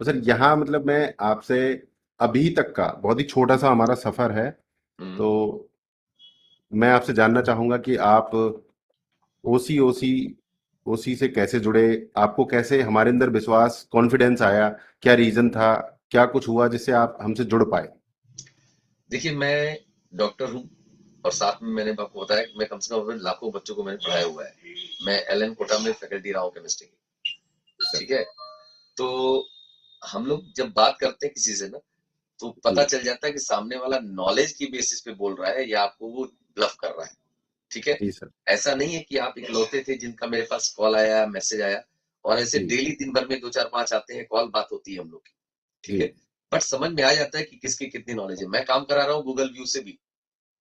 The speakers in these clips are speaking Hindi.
तो सर यहाँ मतलब मैं आपसे अभी तक का बहुत ही छोटा सा हमारा सफर है, हम्म। तो मैं आपसे जानना चाहूंगा कि आप ओसी ओसी ओसी से कैसे जुड़े, आपको कैसे हमारे अंदर विश्वास कॉन्फिडेंस आया, क्या रीजन था, क्या कुछ हुआ जिससे आप हमसे जुड़ पाए। देखिए, मैं डॉक्टर हूँ और साथ में मैंने आपको बताया कि मैं कम से कम लाखों बच्चों को मैंने पढ़ाया हुआ है। मैं एलएन कोटा में फैकल्टी रहा हूँ केमिस्ट्री की। सर। ठीक है। तो हम लोग जब बात करते हैं किसी से ना, तो जी। पता चल जाता है कि सामने वाला नॉलेज की बेसिस पे बोल रहा है या आपको वो ब्लफ कर रहा है। ठीक है। जी सर। ऐसा नहीं है कि आप इकलौते थे जिनका मेरे पास कॉल आया, मैसेज आया। और ऐसे जी। डेली दिन भर में दो चार पांच आते हैं कॉल, बात होती है हम लोग की। ठीक जी। है। बट समझ में आ जाता है कि किसकी कितनी नॉलेज है। मैं काम करा रहा हूँ गूगल व्यू से भी।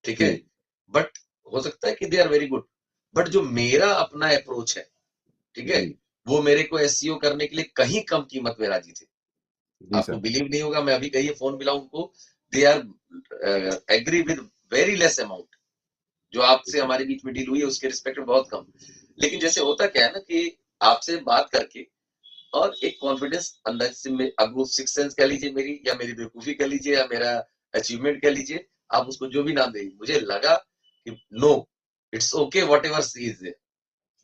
ठीक है। जी। बट हो सकता है कि they are very good, but जो मेरा अपना अप्रोच है, ठीक है, जी। वो मेरे को एसईओ करने के लिए कहीं कम कीमत में राजी थे। जी आपको सर। बिलीव नहीं होगा, मैं अभी कहीं फोन मिला उनको, they are agree with very less amount. जो जी आपसे सर। हमारे बीच में डील हुई है उसके रिस्पेक्ट में बहुत कम। लेकिन जैसे होता क्या है ना कि आपसे बात करके और एक कॉन्फिडेंस अंदर से में, अब वो सिक्स सेंस कह लीजिए मेरी, या मेरी बेवकूफी कह लीजिए, या मेरा अचीवमेंट कह लीजिए, आप उसको जो भी नाम दें, मुझे लगा कि no, it's okay what ever ever,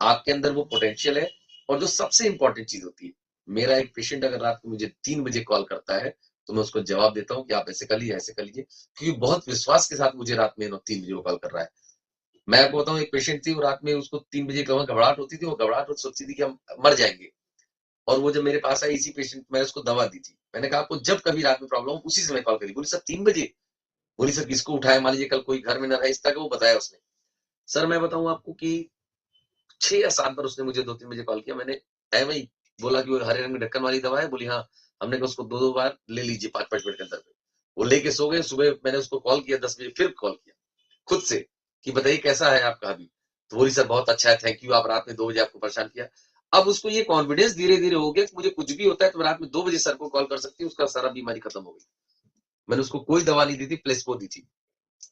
आपके अंदर वो पोटेंशियल है। और जो सबसे इंपॉर्टेंट चीज होती है, मेरा एक पेशेंट अगर रात को मुझे 3 बजे कॉल करता है, तो मैं उसको जवाब देता हूँ कि आप ऐसे कर लीजिए, ऐसे कर लीजिए, क्योंकि बहुत विश्वास के साथ मुझे रात में 3 बजे वो कॉल कर रहा है। मैं आपको बताऊं, एक पेशेंट थी, वो रात में उसको 3 बजे घबराहट होती थी, वो घबराहट सोचती थी कि हम मर जाएंगे। और वो जब मेरे पास आई, इसी पेशेंट, मैंने उसको दवा दी थी। मैंने कहा आपको जब कभी रात में प्रॉब्लम हो उसी समय कॉल करिए। बोली सर 3 बजे? बोली सर किसको उठाए, मान लीजिए कल कोई घर में न रहे, इस तरह का वो बताया उसने। सर मैं बताऊं आपको कि 6 या 7 बार उसने मुझे 2-3 बजे कॉल किया। मैंने टाइम ही बोला कि वो हरे रंग में ढक्कन वाली दवा है। बोली हाँ। हमने कहा उसको दो दो बार ले लीजिए 5-5 मिनट के अंदर में। वो लेके सो गए। सुबह मैंने उसको कॉल किया 10 बजे, फिर कॉल किया खुद से कि बताइए कैसा है आपका अभी। तो बोली सर बहुत अच्छा है, थैंक यू, आप रात में 2 बजे आपको परेशान किया। अब उसको ये कॉन्फिडेंस धीरे धीरे हो गया कि मुझे कुछ भी होता है तो मैं रात में 2 बजे सर को कॉल कर सकती हूँ, उसका सारा बीमारी खत्म हो गई। मैंने उसको कोई दवा नहीं दी थी, प्लेसबो दी थी।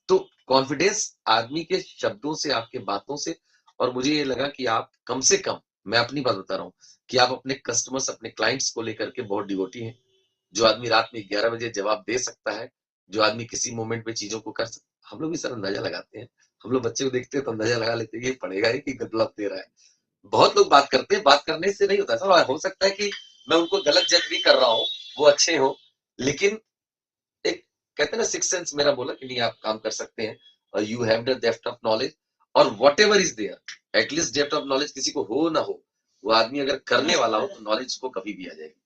तो कॉन्फिडेंस आदमी के शब्दों से, आपके बातों से। और मुझे ये लगा कि आप कम से कम, मैं अपनी बात बता रहा हूँ, कि आप अपने कस्टमर्स, अपने क्लाइंट्स को लेकर के बहुत डिवोटी हैं। जो आदमी रात में 11 बजे जवाब दे सकता है, जो आदमी किसी मोमेंट में चीजों को कर सकता, हम लोग भी सर अंदाजा लगाते हैं। हम लोग बच्चे को देखते हैं तो अंदाजा लगा लेते हैं ये पढ़ेगा ही कि गलत दे रहा है। बहुत लोग बात करते हैं, बात करने से नहीं होता सर। हो सकता है कि मैं उनको गलत जज भी कर रहा हूँ, वो अच्छे हो, लेकिन एक, कहते हैं ना, सिक्स सेंस मेरा बोला कि नहीं आप काम कर सकते हैं, और you have the depth of knowledge. और what ever is there, at least depth of knowledge किसी को हो ना हो, वो आदमी अगर करने वाला हो तो नॉलेज को कभी भी आ जाएगी।